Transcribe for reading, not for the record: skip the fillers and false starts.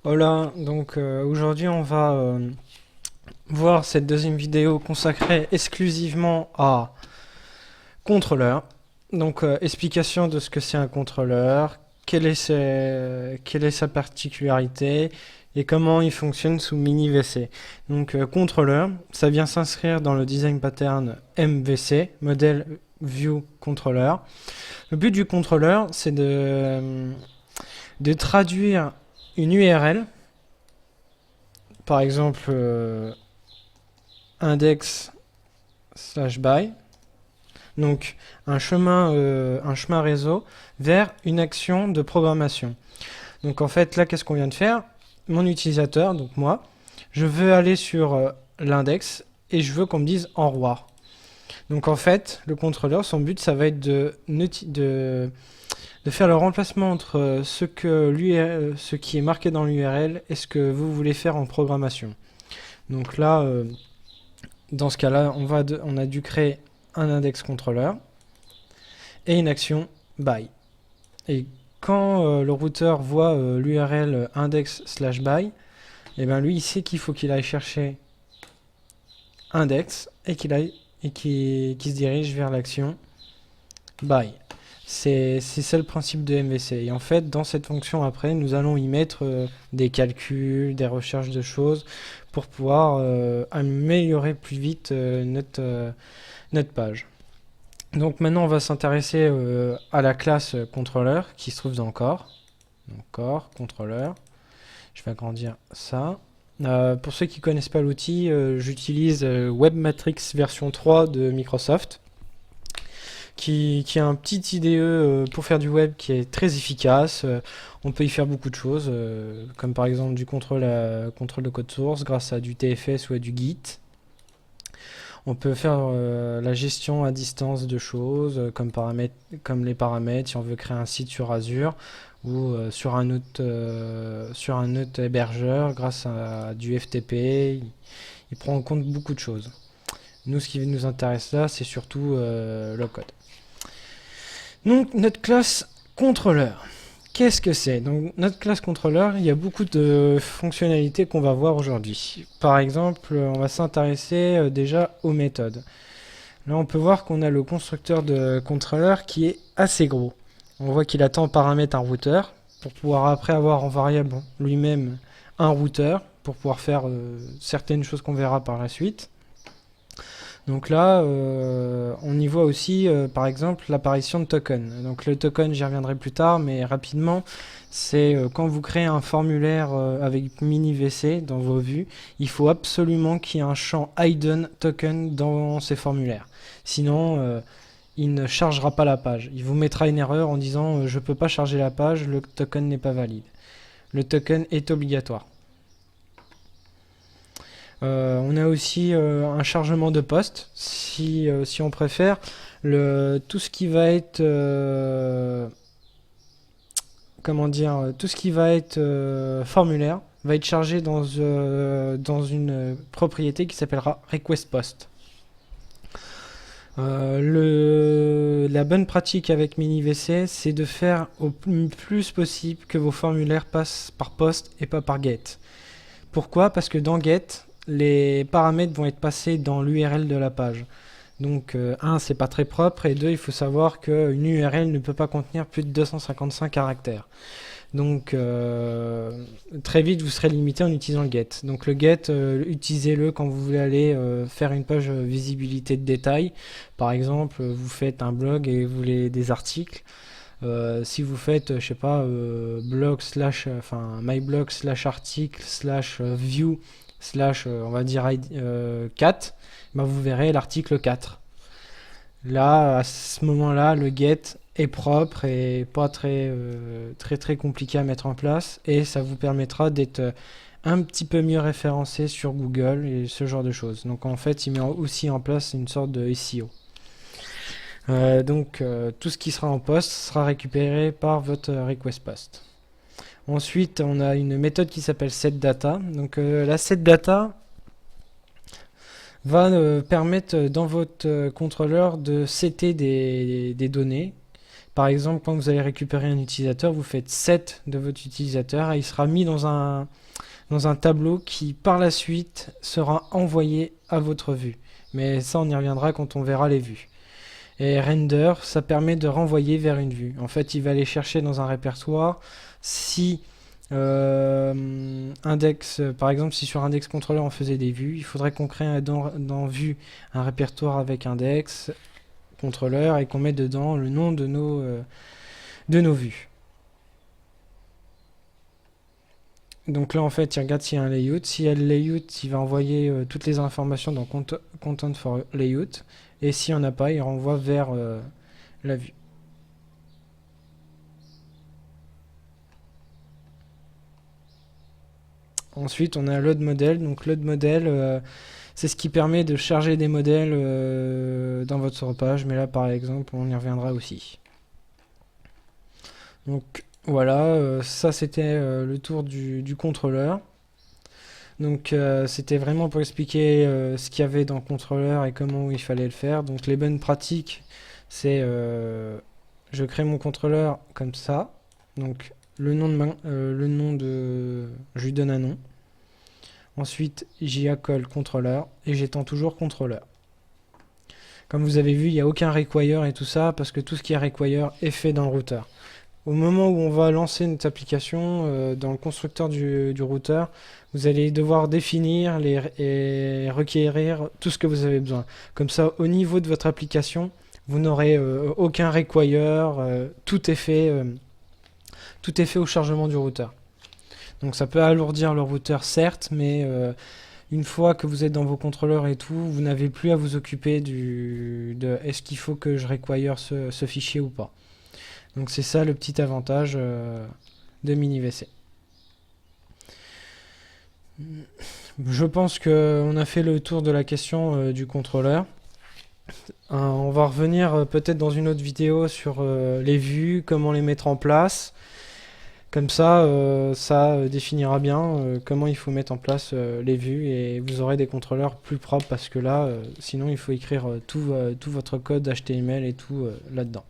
Hola, donc aujourd'hui on va voir cette deuxième vidéo consacrée exclusivement à contrôleur. Donc explication de ce que c'est un contrôleur, quelle est sa particularité et comment il fonctionne sous mini-VC. Donc contrôleur, ça vient s'inscrire dans le design pattern MVC, Model View Controller. Le but du contrôleur, c'est de traduire une URL, par exemple index slash by, donc un chemin réseau vers une action de programmation. Donc en fait là, qu'est-ce qu'on vient de faire? Mon utilisateur, donc moi, je veux aller sur l'index et je veux qu'on me dise enroir. Donc en fait, le contrôleur, son but, ça va être de faire le remplacement entre ce qui est marqué dans l'URL et ce que vous voulez faire en programmation. Donc là, dans ce cas-là, on a dû créer un index contrôleur et une action by. Et quand le routeur voit l'URL index slash by, et ben lui il sait qu'il faut qu'il aille chercher index et qu'il se dirige vers l'action by. C'est ça le principe de MVC. Et en fait, dans cette fonction après, nous allons y mettre des calculs, des recherches de choses pour pouvoir améliorer plus vite notre page. Donc maintenant, on va s'intéresser à la classe contrôleur qui se trouve dans corps. Donc corps, contrôleur. Je vais agrandir ça. Pour ceux qui ne connaissent pas l'outil, j'utilise Webmatrix version 3 de Microsoft, qui a un petit IDE pour faire du web qui est très efficace. On peut y faire beaucoup de choses, comme par exemple du contrôle de code source grâce à du TFS ou à du Git. On peut faire la gestion à distance de choses, comme les paramètres, si on veut créer un site sur Azure ou sur un autre hébergeur grâce à du FTP. Il prend en compte beaucoup de choses. Nous, ce qui nous intéresse là, c'est surtout le code. Donc, notre classe contrôleur. Qu'est-ce que c'est? Donc, notre classe contrôleur, il y a beaucoup de fonctionnalités qu'on va voir aujourd'hui. Par exemple, on va s'intéresser déjà aux méthodes. Là, on peut voir qu'on a le constructeur de contrôleur qui est assez gros. On voit qu'il attend en paramètre un routeur pour pouvoir après avoir en variable lui-même un routeur pour pouvoir faire certaines choses qu'on verra par la suite. Donc là, on y voit aussi, par exemple, l'apparition de tokens. Donc le token, j'y reviendrai plus tard, mais rapidement, c'est quand vous créez un formulaire avec mini-VC dans vos vues, il faut absolument qu'il y ait un champ hidden token dans ces formulaires. Sinon, il ne chargera pas la page. Il vous mettra une erreur en disant je ne peux pas charger la page, le token n'est pas valide. Le token est obligatoire. On a aussi un chargement de poste, si on préfère. Tout ce qui va être tout ce qui va être formulaire va être chargé dans une propriété qui s'appellera request post. La bonne pratique avec MiniVC, c'est de faire au plus possible que vos formulaires passent par post et pas par get. Pourquoi? Parce que dans get, les paramètres vont être passés dans l'URL de la page. Donc, un, c'est pas très propre, et deux, il faut savoir qu'une URL ne peut pas contenir plus de 255 caractères. Donc, très vite, vous serez limité en utilisant le get. Donc, le get, utilisez-le quand vous voulez aller faire une page visibilité de détail. Par exemple, vous faites un blog et vous voulez des articles. Si vous faites, je sais pas, myblog slash article slash view slash, on va dire 4, ben vous verrez l'article 4. Là, à ce moment-là, le get est propre et pas très compliqué à mettre en place, et ça vous permettra d'être un petit peu mieux référencé sur Google et ce genre de choses. Donc en fait, il met aussi en place une sorte de SEO. Donc tout ce qui sera en post sera récupéré par votre request post. Ensuite, on a une méthode qui s'appelle setData. Donc la setData va permettre dans votre contrôleur de setter des données Par exemple, quand vous allez récupérer un utilisateur, vous faites set de votre utilisateur et il sera mis dans un tableau qui par la suite sera envoyé à votre vue. Mais ça, on y reviendra quand on verra les vues. Et render, ça permet de renvoyer vers une vue. En fait, il va aller chercher dans un répertoire si index, par exemple, si sur index controller on faisait des vues, il faudrait qu'on crée dans vue un répertoire avec index contrôleur et qu'on mette dedans le nom de nos vues. Donc là en fait il regarde s'il y a un layout. S'il y a le layout, il va envoyer toutes les informations dans content for layout. Et s'il n'y en a pas, il renvoie vers la vue. Ensuite on a load model. Donc load model, c'est ce qui permet de charger des modèles dans votre page. Mais là par exemple on y reviendra aussi. Donc voilà, ça c'était le tour du contrôleur. Donc c'était vraiment pour expliquer ce qu'il y avait dans le contrôleur et comment il fallait le faire. Donc les bonnes pratiques, c'est je crée mon contrôleur comme ça. Donc le nom de je lui donne un nom. Ensuite j'y accole contrôleur et j'étends toujours contrôleur. Comme vous avez vu, il n'y a aucun require et tout ça parce que tout ce qui est require est fait dans le routeur. Au moment où on va lancer notre application, dans le constructeur du routeur, vous allez devoir définir et requérir tout ce que vous avez besoin. Comme ça, au niveau de votre application, vous n'aurez aucun require, tout est fait au chargement du routeur. Donc ça peut alourdir le routeur, certes, mais une fois que vous êtes dans vos contrôleurs et tout, vous n'avez plus à vous occuper de est-ce qu'il faut que je require ce fichier ou pas. Donc c'est ça le petit avantage de MiniVC. Je pense qu'on a fait le tour de la question du contrôleur. On va revenir peut-être dans une autre vidéo sur les vues, comment les mettre en place. Comme ça, ça définira bien comment il faut mettre en place les vues et vous aurez des contrôleurs plus propres parce que là, sinon il faut écrire tout votre code HTML et tout là-dedans.